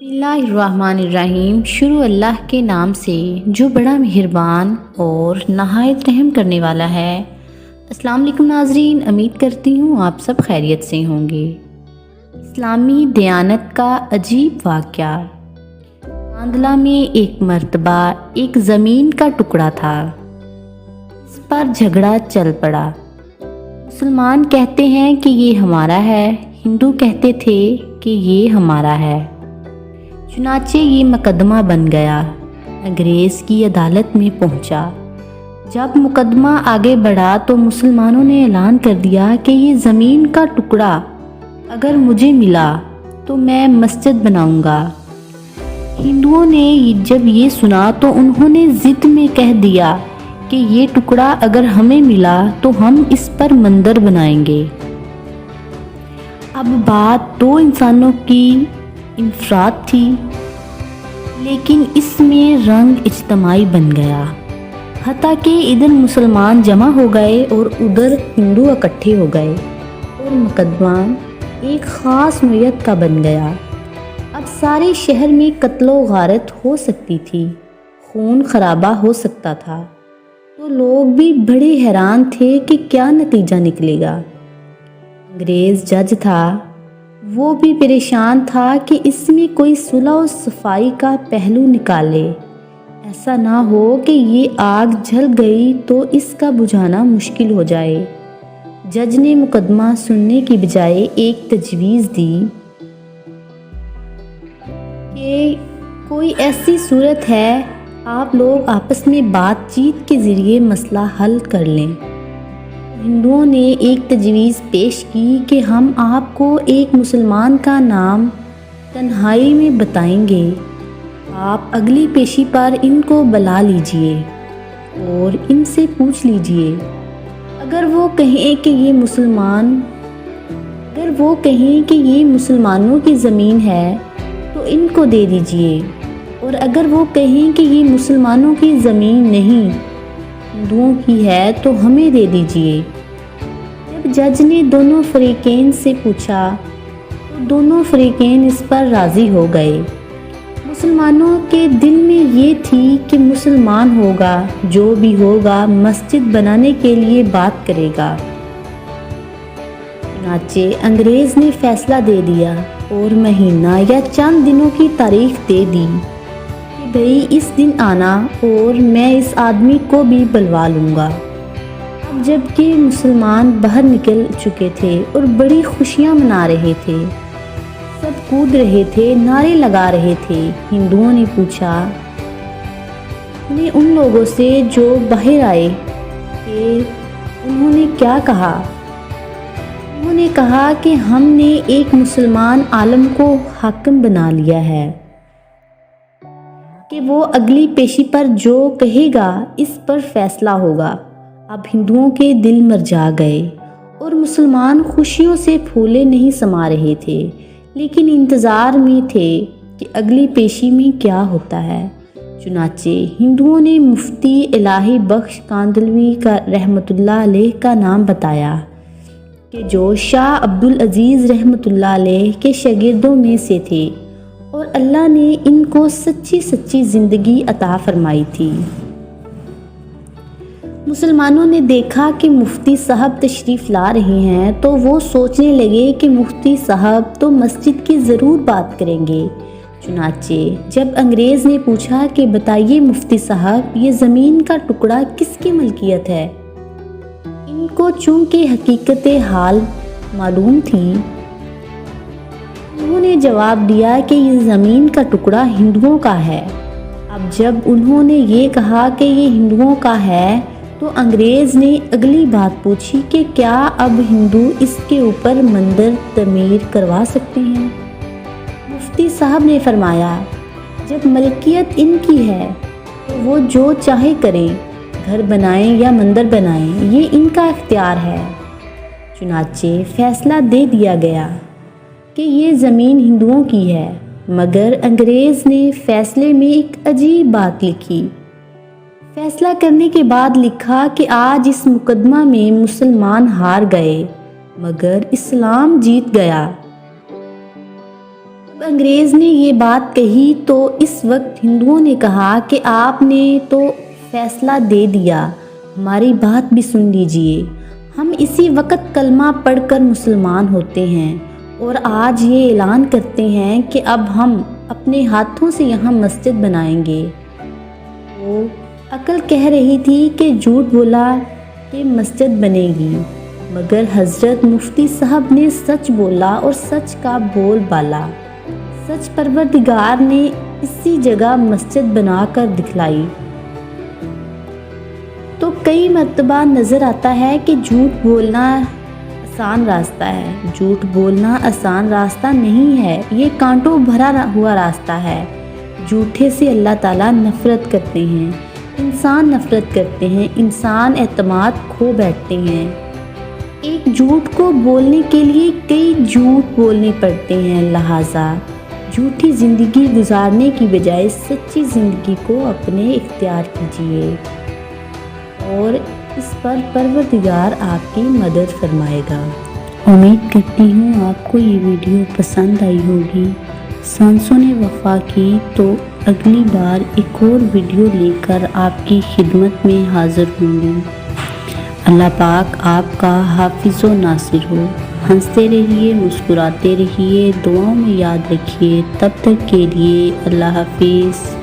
बिस्मिल्लाहिर्रहमानिर्रहीम। शुरू अल्लाह के नाम से जो बड़ा मेहरबान और नहायत रहम करने वाला है। अस्सलाम वालेकुम नाज़रीन, उम्मीद करती हूँ आप सब खैरियत से होंगे। इस्लामी दयानत का अजीब वाक़या। कांदला में एक मर्तबा एक ज़मीन का टुकड़ा था। इस पर झगड़ा चल पड़ा। मुसलमान कहते हैं कि ये हमारा है, हिंदू कहते थे कि ये हमारा है। चुनाचे ये मुकदमा बन गया, अंग्रेज़ की अदालत में पहुंचा। जब मुकदमा आगे बढ़ा तो मुसलमानों ने ऐलान कर दिया कि ये ज़मीन का टुकड़ा अगर मुझे मिला तो मैं मस्जिद बनाऊंगा। हिंदुओं ने जब ये सुना तो उन्होंने ज़िद में कह दिया कि ये टुकड़ा अगर हमें मिला तो हम इस पर मंदिर बनाएंगे। अब बात दो इंसानों की इनफराद थी, लेकिन इसमें रंग इज्तमाई बन गया। हत्ता कि इधर मुसलमान जमा हो गए और उधर हिंदू इकट्ठे हो गए और मुकदमा एक ख़ास नौयत का बन गया। अब सारे शहर में कत्लो गारत हो सकती थी, खून खराबा हो सकता था। तो लोग भी बड़े हैरान थे कि क्या नतीजा निकलेगा। अंग्रेज़ जज था, वो भी परेशान था कि इसमें कोई सुलह और सफाई का पहलू निकाले। ऐसा ना हो कि ये आग जल गई तो इसका बुझाना मुश्किल हो जाए। जज ने मुकदमा सुनने की बजाय एक तजवीज़ दी कि कोई ऐसी सूरत है आप लोग आपस में बातचीत के ज़रिए मसला हल कर लें। हिंदुओं ने एक तजवीज़ पेश की कि हम आपको एक मुसलमान का नाम तन्हाई में बताएंगे, आप अगली पेशी पर इनको बुला लीजिए और इनसे पूछ लीजिए। अगर वो कहें कि ये मुसलमानों की ज़मीन है तो इनको दे दीजिए, और अगर वो कहें कि ये मुसलमानों की ज़मीन नहीं हिंदुओं की है तो हमें दे दीजिए। जब जज ने दोनों फरीकैन से पूछा तो दोनों फरीकैन इस पर राज़ी हो गए। मुसलमानों के दिल में ये थी कि मुसलमान होगा, जो भी होगा मस्जिद बनाने के लिए बात करेगा। चुनाचे अंग्रेज़ ने फैसला दे दिया और महीना या चंद दिनों की तारीख दे दी कि भाई इस दिन आना और मैं इस आदमी को भी बुलवा लूँगा। अब जबकि मुसलमान बाहर निकल चुके थे और बड़ी खुशियाँ मना रहे थे, सब कूद रहे थे, नारे लगा रहे थे। हिंदुओं ने पूछा उन लोगों से जो बाहर आए कि उन्होंने क्या कहा। उन्होंने कहा कि हमने एक मुसलमान आलम को हाकिम बना लिया है कि वो अगली पेशी पर जो कहेगा इस पर फैसला होगा। अब हिंदुओं के दिल मरजा गए और मुसलमान खुशियों से फूले नहीं समा रहे थे, लेकिन इंतज़ार में थे कि अगली पेशी में क्या होता है। चुनाचे हिंदुओं ने मुफ्ती इलाही बख्श कांदलवी का रहमतुल्लाह अलैह का नाम बताया कि जो शाह अब्दुल अजीज़ रहमतुल्लाह अलैह के शागिर्दों में से थे और अल्लाह ने इनको सच्ची सच्ची ज़िंदगी अता फरमाई थी। मुसलमानों ने देखा कि मुफ्ती साहब तशरीफ़ ला रहे हैं तो वो सोचने लगे कि मुफ्ती साहब तो मस्जिद की ज़रूर बात करेंगे। चुनाचे जब अंग्रेज़ ने पूछा कि बताइए मुफ्ती साहब, ये ज़मीन का टुकड़ा किसकी मलकियत है, इनको चूँकि हकीकत हाल मालूम थी, उन्होंने जवाब दिया कि ये ज़मीन का टुकड़ा हिंदुओं का है। अब जब उन्होंने ये कहा कि ये हिंदुओं का है तो अंग्रेज़ ने अगली बात पूछी कि क्या अब हिंदू इसके ऊपर मंदिर तमीर करवा सकते हैं। मुफ्ती साहब ने फरमाया जब मलकियत इनकी है तो वो जो चाहे करें, घर बनाएं या मंदिर बनाएं, ये इनका इख्तियार है। चुनाचे फैसला दे दिया गया कि ये ज़मीन हिंदुओं की है, मगर अंग्रेज़ ने फ़ैसले में एक अजीब बात लिखी। फैसला करने के बाद लिखा कि आज इस मुकदमा में मुसलमान हार गए मगर इस्लाम जीत गया। انگریز نے یہ بات کہی تو اس وقت ہندوؤں نے کہا کہ آپ نے تو فیصلہ دے دیا، ہماری بات بھی سن لیجئے۔ ہم اسی وقت کلمہ پڑھ کر مسلمان ہوتے ہیں اور آج یہ اعلان کرتے ہیں کہ اب ہم اپنے ہاتھوں سے یہاں مسجد بنائیں گے۔ وہ عقل کہہ رہی تھی کہ جھوٹ بولا کہ مسجد بنے گی، مگر حضرت مفتی صاحب نے سچ بولا اور سچ کا بول بالا۔ سچ پروردگار نے اسی جگہ مسجد بنا کر دکھلائی۔ تو کئی مرتبہ نظر آتا ہے کہ جھوٹ بولنا آسان راستہ ہے۔ جھوٹ بولنا آسان راستہ نہیں ہے، یہ کانٹوں بھرا ہوا راستہ ہے۔ جھوٹے سے اللہ تعالیٰ نفرت کرتے ہیں، انسان نفرت کرتے ہیں، انسان اعتماد کھو بیٹھتے ہیں۔ ایک جھوٹ کو بولنے کے لیے کئی جھوٹ بولنے پڑتے ہیں، لہٰذا جھوٹی زندگی گزارنے کی بجائے سچی زندگی کو اپنے اختیار کیجیے اور اس پر پروردگار آپ کی مدد فرمائے گا۔ امید کرتی ہوں آپ کو یہ ویڈیو پسند آئی ہوگی۔ سانسوں نے وفا کی تو اگلی بار ایک اور ویڈیو لے کر آپ کی خدمت میں حاضر ہوں گی۔ اللہ پاک آپ کا حافظ و ناصر ہو۔ ہنستے رہیے، مسکراتے رہیے، دعاؤں میں یاد رکھیے۔ تب تک کے لیے اللہ حافظ۔